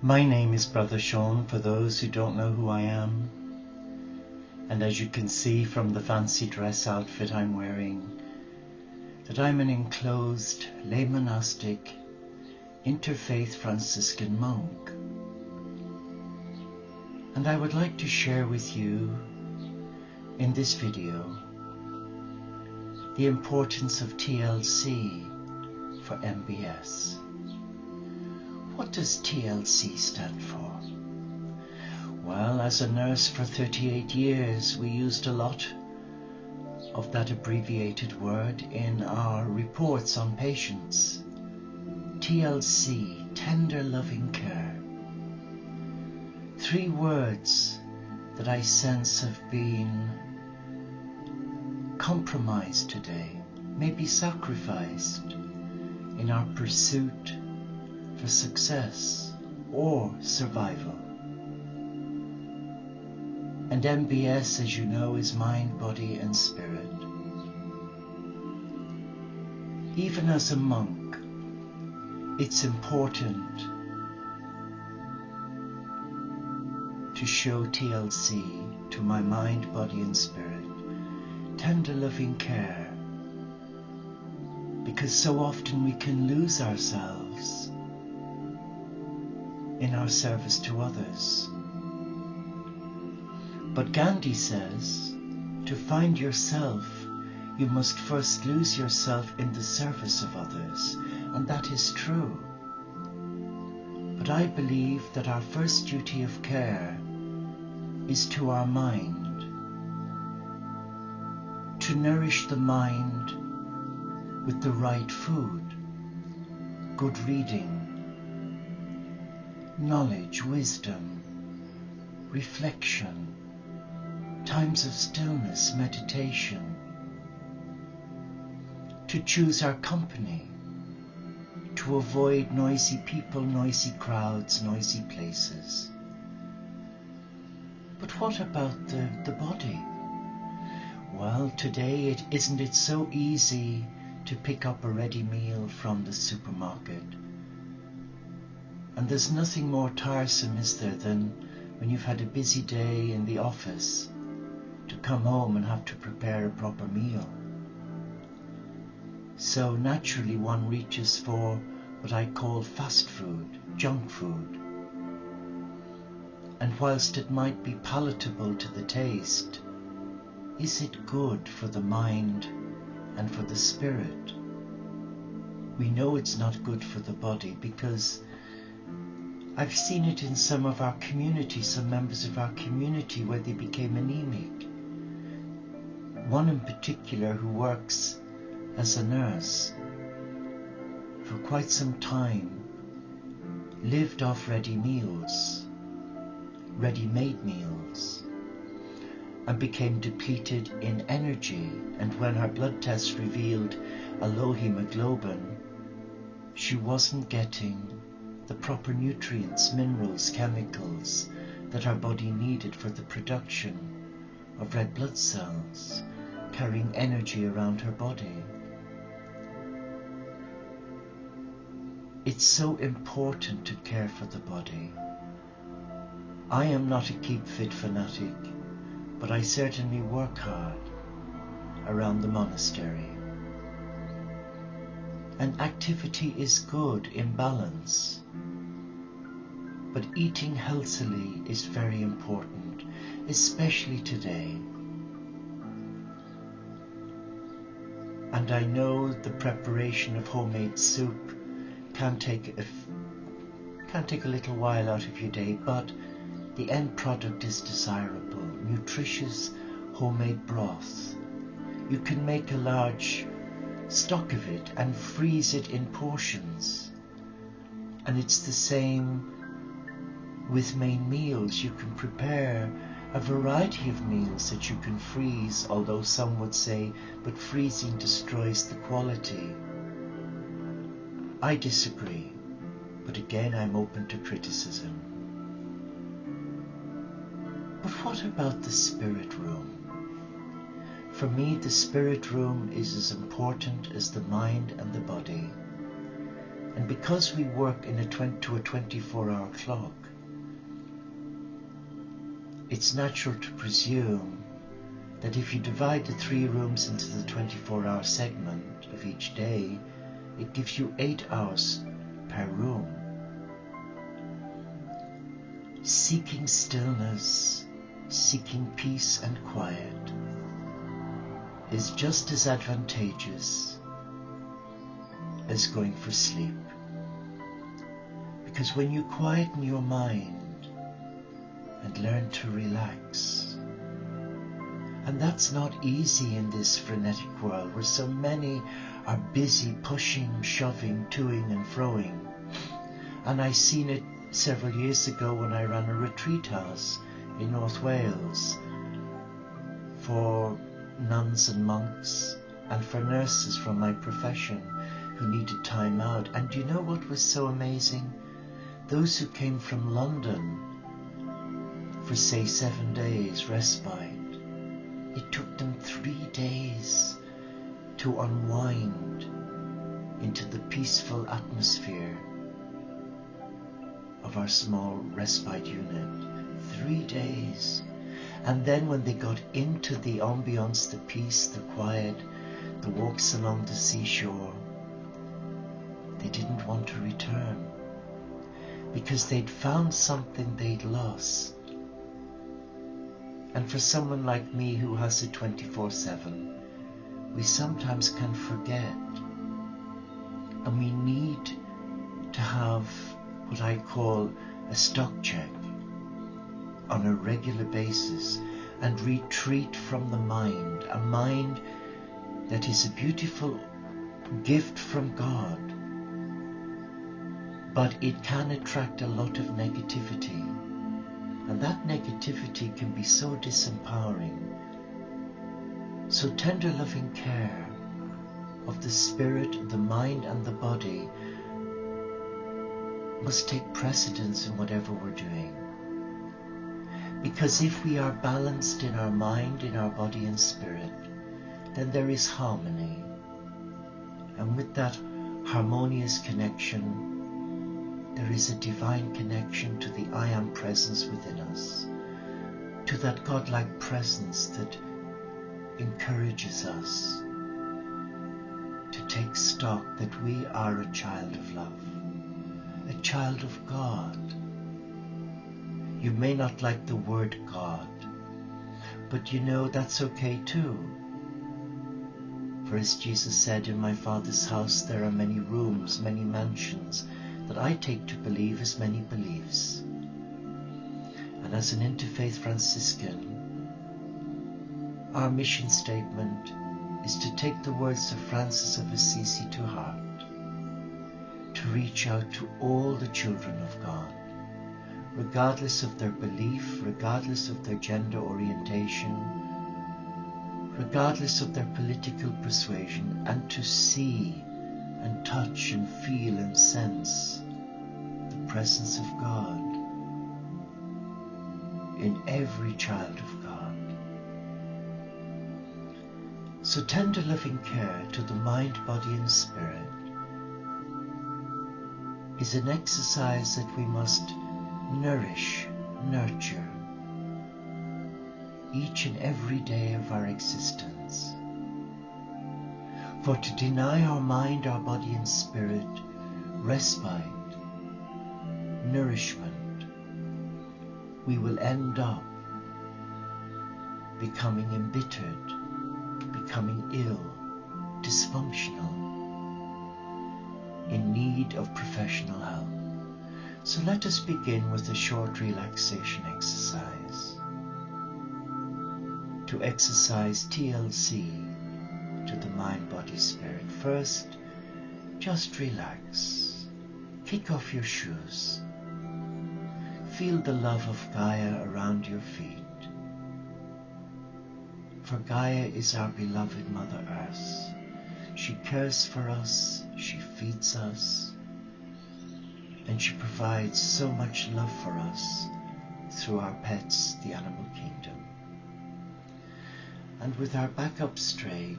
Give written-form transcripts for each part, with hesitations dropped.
My name is Brother Sean, for those who don't know who I am. And as you can see from the fancy dress outfit I'm wearing, that I'm an enclosed lay monastic interfaith Franciscan monk. And I would like to share with you in this video the importance of TLC for MBS. What does TLC stand for? Well, as a nurse for 38 years, we used a lot of that abbreviated word in our reports on patients. TLC, tender loving care. 3 words that I sense have been compromised today, maybe sacrificed in our pursuit for success or survival. And MBS, as you know, is mind, body and spirit. Even as a monk, it's important to show TLC to my mind, body and spirit, tender loving care, because so often we can lose ourselves in our service to others. But Gandhi says, to find yourself, you must first lose yourself in the service of others, and that is true. But I believe that our first duty of care is to our mind, to nourish the mind with the right food, good reading, knowledge, wisdom, reflection, times of stillness, meditation, to choose our company, to avoid noisy people, noisy crowds, noisy places. But what about the body? Well, today isn't it so easy to pick up a ready meal from the supermarket? And there's nothing more tiresome, is there, than when you've had a busy day in the office to come home and have to prepare a proper meal. So naturally one reaches for what I call fast food, junk food. And whilst it might be palatable to the taste, is it good for the mind and for the spirit? We know it's not good for the body because I've seen it in some of our community, some members of our community, where they became anemic. One in particular who works as a nurse for quite some time lived off ready meals, ready-made meals, and became depleted in energy. And when her blood tests revealed a low hemoglobin, she wasn't getting the proper nutrients, minerals, chemicals that her body needed for the production of red blood cells, carrying energy around her body. It's so important to care for the body. I am not a keep fit fanatic, but I certainly work hard around the monastery. And activity is good in balance, but eating healthily is very important, especially today. And I know the preparation of homemade soup can take a little while out of your day, but the end product is desirable. Nutritious homemade broth. You can make a large stock of it and freeze it in portions. And it's the same with main meals. You can prepare a variety of meals that you can freeze, although some would say, but freezing destroys the quality. I disagree, but again I'm open to criticism. But what about the spirit room? For me, the spirit room is as important as the mind and the body. And because we work to a 24-hour clock, it's natural to presume that if you divide the 3 rooms into the 24-hour segment of each day, it gives you 8 hours per room. Seeking stillness, seeking peace and quiet is just as advantageous as going for sleep. Because when you quieten your mind and learn to relax, and that's not easy in this frenetic world where so many are busy pushing, shoving, toing and froing. And I seen it several years ago when I ran a retreat house in North Wales for nuns and monks and for nurses from my profession who needed time out. And do you know what was so amazing? Those who came from London for say 7 days respite, it took them 3 days to unwind into the peaceful atmosphere of our small respite unit. 3 days. And then when they got into the ambience, the peace, the quiet, the walks along the seashore, they didn't want to return because they'd found something they'd lost. And for someone like me who has it 24/7, we sometimes can forget, and we need to have what I call a stock check on a regular basis and retreat from the mind, a mind that is a beautiful gift from God, but it can attract a lot of negativity, and that negativity can be so disempowering. So tender loving care of the spirit, the mind and the body must take precedence in whatever we're doing. Because if we are balanced in our mind, in our body and spirit, then there is harmony. And with that harmonious connection, there is a divine connection to the I Am presence within us, to that God-like presence that encourages us to take stock that we are a child of love, a child of God. You may not like the word God, but you know that's okay too. For as Jesus said, in my Father's house there are many rooms, many mansions, that I take to believe as many beliefs. And as an interfaith Franciscan, our mission statement is to take the words of Francis of Assisi to heart, to reach out to all the children of God, regardless of their belief, regardless of their gender orientation, regardless of their political persuasion, and to see and touch and feel and sense the presence of God in every child of God. So tender loving care to the mind, body and spirit is an exercise that we must nourish, nurture each and every day of our existence. For to deny our mind, our body and spirit respite, nourishment, we will end up becoming embittered, becoming ill, dysfunctional, in need of professional help. So let us begin with a short relaxation exercise. To exercise TLC to the mind, body, spirit. First, just relax. Kick off your shoes. Feel the love of Gaia around your feet. For Gaia is our beloved Mother Earth. She cares for us, she feeds us, and she provides so much love for us through our pets, the animal kingdom. And with our back up straight,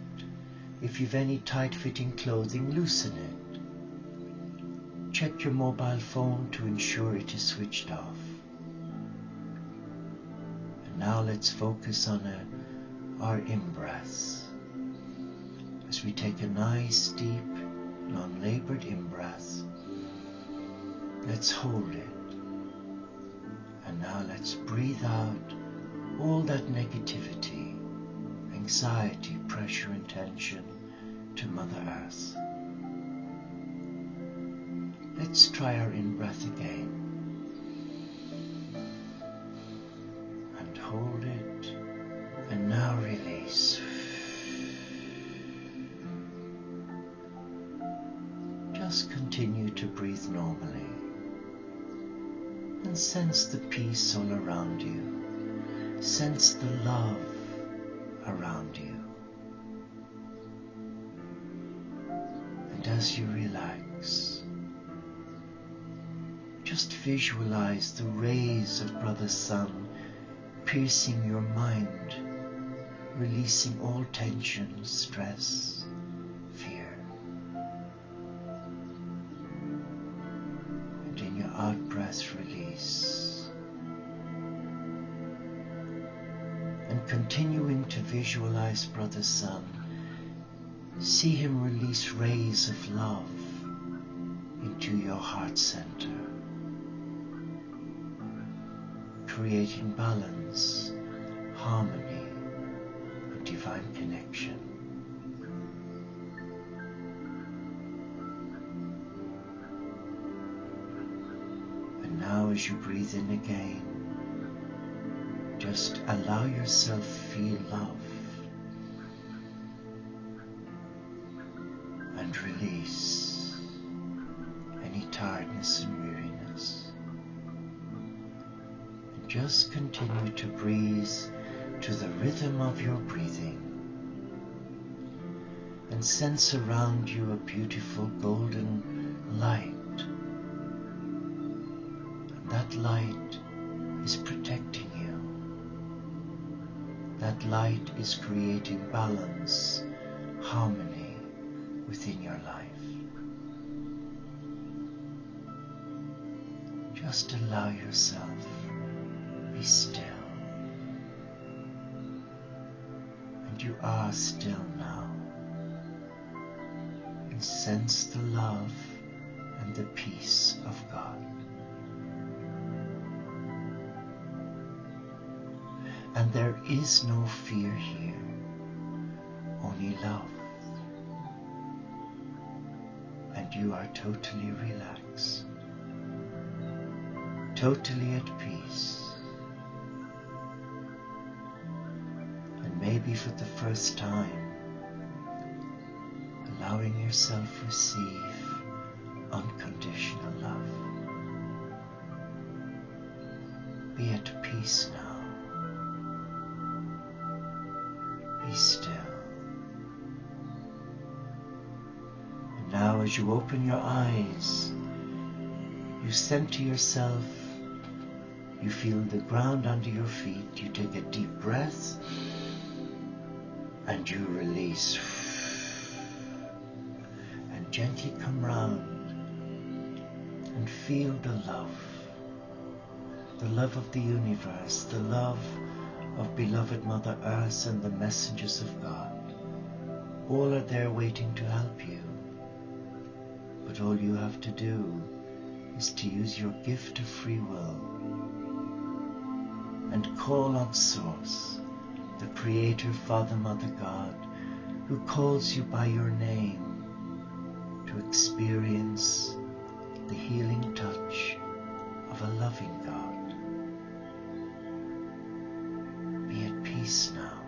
if you've any tight-fitting clothing, loosen it. check your mobile phone to ensure it is switched off. And now let's focus on our in-breaths. As we take a nice, deep, non-labored in-breath, let's hold it. And now let's breathe out all that negativity, anxiety, pressure and tension to Mother Earth. Let's try our in-breath again. And hold it. And now release. Just continue to breathe normally. And sense the peace all around you. Sense the love around you. And as you relax, just visualize the rays of Brother Sun piercing your mind, releasing all tension, stress, fear. And in your out-breath, release. And continuing to visualize Brother Sun, see him release rays of love into your heart center, creating balance, harmony, and divine connection. And now as you breathe in again, just allow yourself feel love and release any tiredness and weariness. Just continue to breathe to the rhythm of your breathing and sense around you a beautiful golden light. And that light is protecting you. That light is creating balance, harmony within your life. Just allow yourself. Be still. And you are still now. And sense the love and the peace of God. And there is no fear here, only love. And you are totally relaxed, totally at peace. Maybe for the first time, allowing yourself receive unconditional love. Be at peace now. Be still. And now as you open your eyes, you center yourself, you feel the ground under your feet, you take a deep breath, and you release. And gently come round and feel the love of the universe, the love of beloved Mother Earth and the messengers of God. All are there waiting to help you. But all you have to do is to use your gift of free will and call on Source, the Creator, Father, Mother, God, who calls you by your name to experience the healing touch of a loving God. Be at peace now.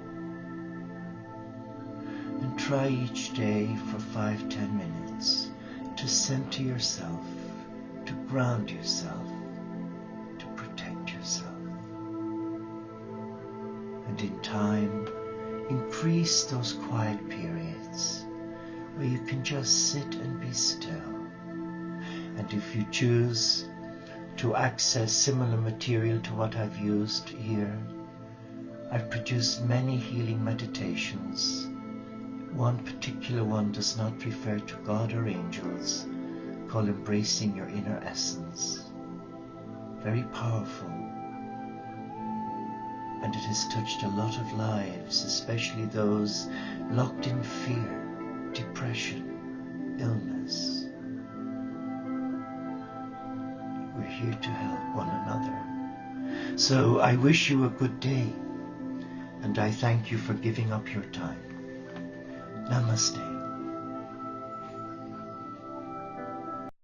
And try each day for 5-10 minutes to center yourself, to ground yourself, to protect yourself. And in time, increase those quiet periods where you can just sit and be still. And if you choose to access similar material to what I've used here, I've produced many healing meditations. One particular one does not refer to God or angels, call embracing your inner essence. Very powerful. And it has touched a lot of lives, especially those locked in fear, depression, illness. We're here to help one another. So I wish you a good day, and I thank you for giving up your time. Namaste.